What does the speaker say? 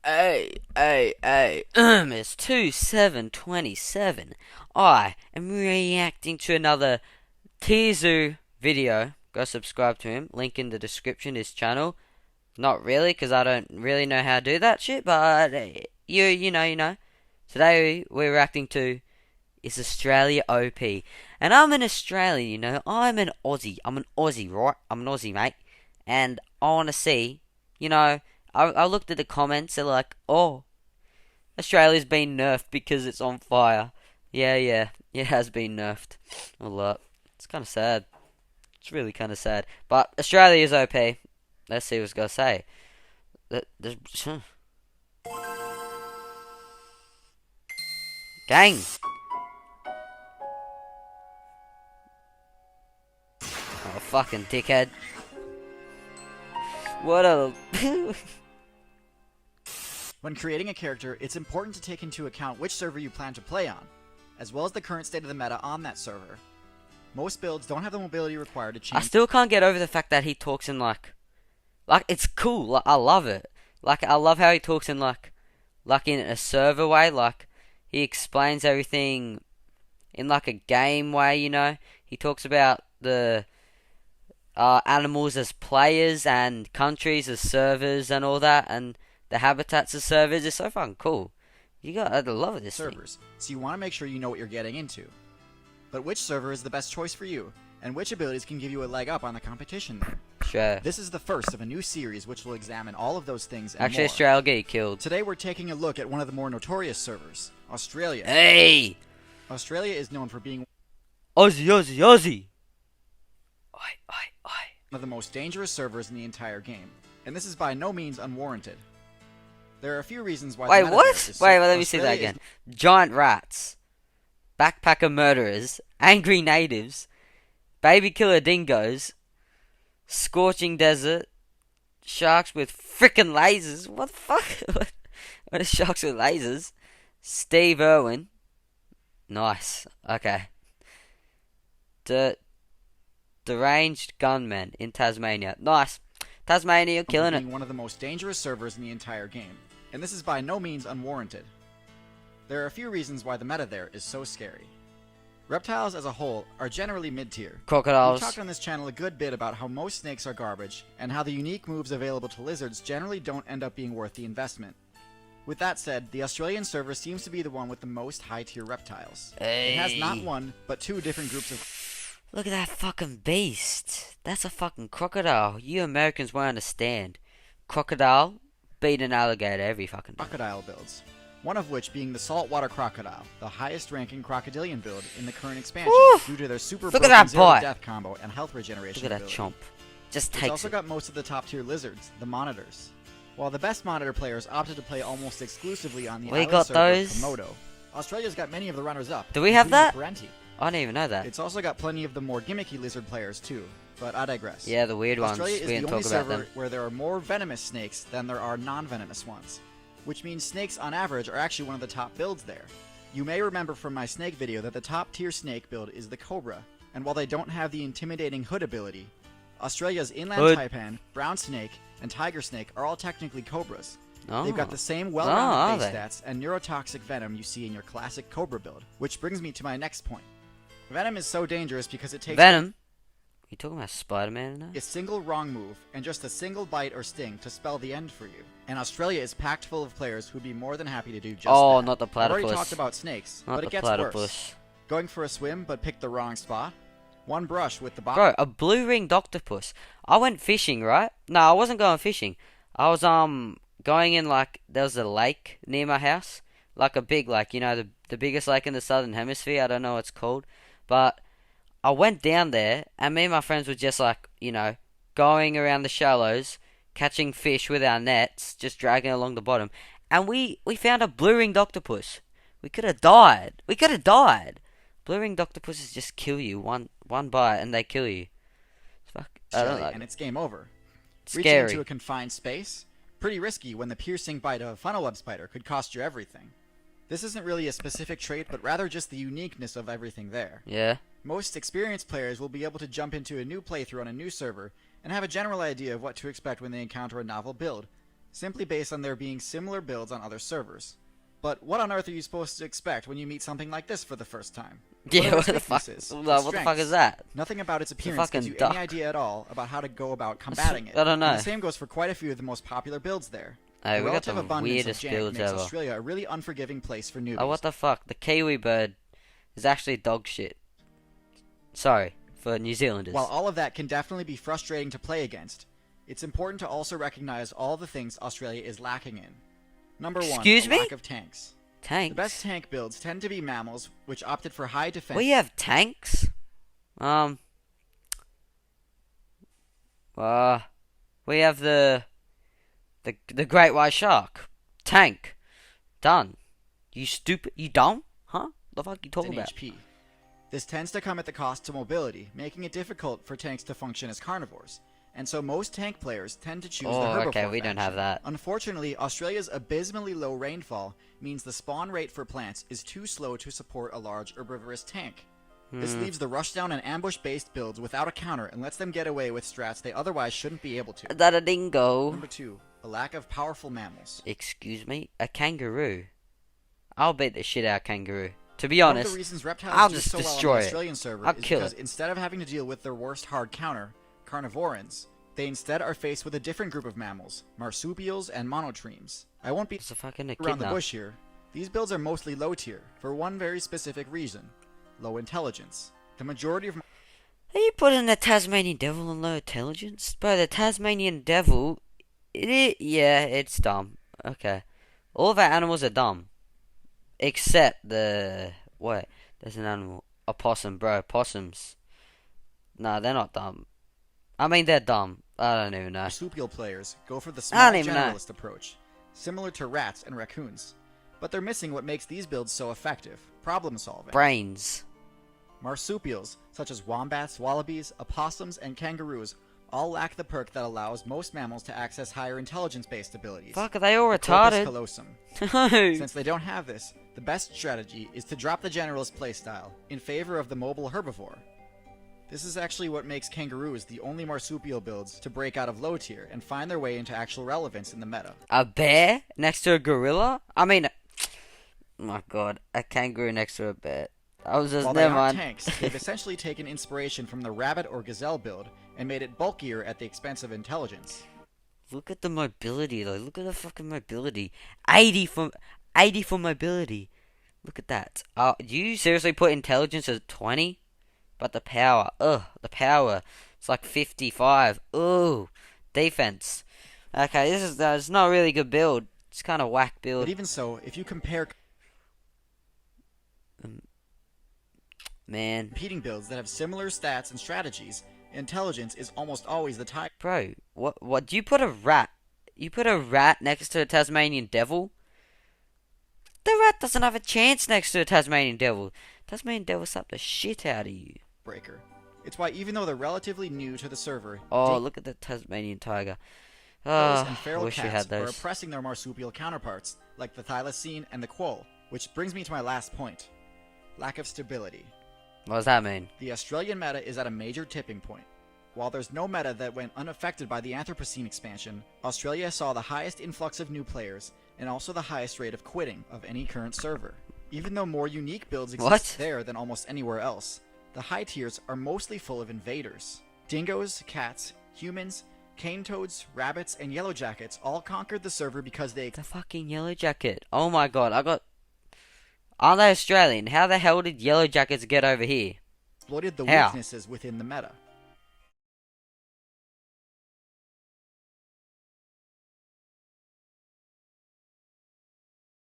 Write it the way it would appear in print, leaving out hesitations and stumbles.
Hey, it's 2727. I am reacting to another TierZoo video. Go subscribe to him. Link in the description, his channel. Not really, because I don't really know how to do that shit, but you know. Today we're reacting to Is Australia OP? And I'm an Australian, I'm an Aussie. I'm an Aussie, right? I'm an Aussie, mate. And I want to see, you know, I looked at the comments, they're like, oh, Australia's been nerfed because it's on fire. Yeah, it has been nerfed a lot. It's kind of sad. It's really kind of sad. But Australia is OP. Let's see what it's gonna say. Gang. Oh, fucking dickhead. What a. When creating a character, it's important to take into account which server you plan to play on, as well as the current state of the meta on that server. Most builds don't have the mobility required to I change. still can't get over the fact that he talks in like it's cool. Like, I love it. Like, I love how he talks in like in a server way. Like, he explains everything in like a game way. He talks about the animals as players and countries as servers and all that, and the habitats as servers. It's so fucking cool. I love this thing. servers, so you want to make sure you know what you're getting into. But which server is the best choice for you, and which abilities can give you a leg up on the competition there? Sure. This is the first of a new series which will examine all of those things and Actually, more. Australia will get you killed. Today we're taking a look at one of the more notorious servers, Australia. Hey! Australia is known for being Aussie! Oi. one of the most dangerous servers in the entire game, and this is by no means unwarranted. There are a few reasons why Wait, the meta what? there is Wait, let me see that Australia again. Giant rats, backpacker murderers, angry natives, baby killer dingoes, scorching desert, sharks with frickin' lasers. What the fuck? What are sharks with lasers? Steve Irwin. Nice. Okay. Deranged gunmen in Tasmania. Nice. Tasmania, killing it. being one of the most dangerous servers in the entire game, and this is by no means unwarranted. There are a few reasons why the meta there is so scary. Reptiles as a whole are generally mid-tier. We've Crocodiles. talked on this channel a good bit about how most snakes are garbage, and how the unique moves available to lizards generally don't end up being worth the investment. With that said, the Australian server seems to be the one with the most high-tier reptiles. Hey. It has not one, but two different groups of Look at that fucking beast. That's a fucking crocodile. You Americans won't understand. Crocodile beat an alligator every fucking time. crocodile builds. One of which being the saltwater crocodile, the highest ranking crocodilian build in the current expansion, Woo! due to their super Look at broken that zero boy. death combo and health regeneration Look at that ability. chomp. Just It's takes also it. got most of the top tier lizards, the monitors. While the best monitor players opted to play almost exclusively on the We island got server those. Komodo, Australia's got many of the runners up. Do we have including that? the Parenti. I didn't even know that. It's also got plenty of the more gimmicky lizard players too, but I digress. Yeah, the weird ones. Australia is We the didn't only talk about server them. where there are more venomous snakes than there are non-venomous ones, which means snakes on average are actually one of the top builds there. You may remember from my snake video that the top tier snake build is the Cobra, and while they don't have the intimidating hood ability, Australia's inland Hood. taipan, brown snake, and tiger snake are all technically cobras. Oh. They've got the same are well-rounded base they? stats and neurotoxic venom you see in your classic Cobra build, which brings me to my next point. Venom is so dangerous because it takes Venom? You talking about Spider-Man now? a single wrong move and just a single bite or sting to spell the end for you. And Australia is packed full of players who'd be more than happy to do just that. Oh, not the I've already platypus. talked about snakes, Not but the it gets platypus. worse. Going for a swim but picked the wrong spot. One brush with the Bro, a blue-ringed octopus. I went fishing, right? No, I wasn't going fishing. I was going in, like, there was a lake near my house, like a big lake, the biggest lake in the southern hemisphere. I don't know what it's called, but I went down there, and me and my friends were just like, going around the shallows, catching fish with our nets, just dragging along the bottom, and we found a blue-ringed octopus. We could have died. Blue-ringed octopuses just kill you one bite, and they kill you. Fuck, I don't like and it. it's game over. Scary. Reaching into a confined space? Pretty risky when the piercing bite of a funnel web spider could cost you everything. This isn't really a specific trait, but rather just the uniqueness of everything there. Yeah. Most experienced players will be able to jump into a new playthrough on a new server and have a general idea of what to expect when they encounter a novel build, simply based on there being similar builds on other servers. But what on earth are you supposed to expect when you meet something like this for the first time? What Yeah, are what its the fuck? weaknesses? What Its the fuck is strengths? that? Nothing about its It's a appearance gives fucking you any duck. idea at all about how to go about combating it. I don't know. And the same goes for quite a few of the most popular builds there. Hey, The we got relative the abundance of weirdest jank builds makes ever. Australia a really unforgiving place for newbies. Oh, what the fuck? The kiwi bird is actually dog shit. Sorry for New Zealanders. While all of that can definitely be frustrating to play against, it's important to also recognize all the things Australia is lacking in. Number one, Excuse me? lack of tanks. Tanks. The best tank builds tend to be mammals, which opted for high defense. We have tanks. We have the great white shark. Tank. Done. You stupid. You dumb? Huh? The fuck you talking in about? HP. This tends to come at the cost to mobility, making it difficult for tanks to function as carnivores. And so most tank players tend to choose the Oh, herbivore okay, we don't have faction. that. Unfortunately, Australia's abysmally low rainfall means the spawn rate for plants is too slow to support a large herbivorous tank. This leaves the rushdown and ambush-based builds without a counter and lets them get away with strats they otherwise shouldn't be able to. That a dingo. Number 2. A lack of powerful mammals. Excuse me? A kangaroo. I'll beat the shit out of kangaroo. To be One of honest, the reasons reptiles I'll do just so well on destroy the it. Australian server I'll is kill because it. instead of having to deal with their worst hard counter, carnivorans, they instead are faced with a different group of mammals, marsupials and monotremes. I won't be it's a fucking around the echidna. bush here. These builds are mostly low tier, for one very specific reason: low intelligence. The majority of Are you putting the Tasmanian devil on low intelligence? Bro, the Tasmanian devil, yeah, it's dumb. Okay. All of our animals are dumb. Except wait, there's an animal. A possum, bro, possums. Nah, they're not dumb. I mean, they're dumb. I don't even know. marsupial players go for the I small don't even know. generalist approach, similar to rats and raccoons. But they're missing what makes these builds so effective: problem solving. Brains. Marsupials, such as wombats, wallabies, opossums, and kangaroos, all lack the perk that allows most mammals to access higher intelligence-based abilities. Fuck, are they all Corpus retarded? callosum. No. Since they don't have this, the best strategy is to drop the generalist playstyle in favor of the mobile herbivore. This is actually what makes kangaroos the only marsupial builds to break out of low tier and find their way into actual relevance in the meta. A bear next to a gorilla? I mean, oh my god, a kangaroo next to a bear. I was just, While they never aren't mind. tanks, they've essentially taken inspiration from the rabbit or gazelle build and made it bulkier at the expense of intelligence. Look at the mobility though. Look at the fucking mobility. 80 for mobility. Look at that. Do you seriously put intelligence as 20? But the power, the power. It's like 55. Defense. Okay, this is it's not a really good build. It's kind of whack But build. even so, if you compare Man, competing builds that have similar stats and strategies, intelligence is almost always the tie. bro, what do you put a rat? You put a rat next to a Tasmanian devil? The rat doesn't have a chance next to a Tasmanian devil. Tasmanian devil slapped the shit out of you. Breaker. It's why even though they're relatively new to the server, Oh, look at the Tasmanian tiger. dingoes and I feral wish we cats had are those. oppressing their marsupial counterparts, like the thylacine and the quoll, which brings me to my last point: lack of stability. What does that mean? The Australian meta is at a major tipping point. While there's no meta that went unaffected by the Anthropocene expansion, Australia saw the highest influx of new players and also the highest rate of quitting of any current server. Even though more unique builds exist What? there than almost anywhere else, the high tiers are mostly full of invaders. Dingoes, cats, humans, cane toads, rabbits, and yellow jackets all conquered the server because they The fucking yellow jacket. Oh my god, Aren't they Australian? How the hell did yellow jackets get over here? exploited the How? weaknesses within the meta.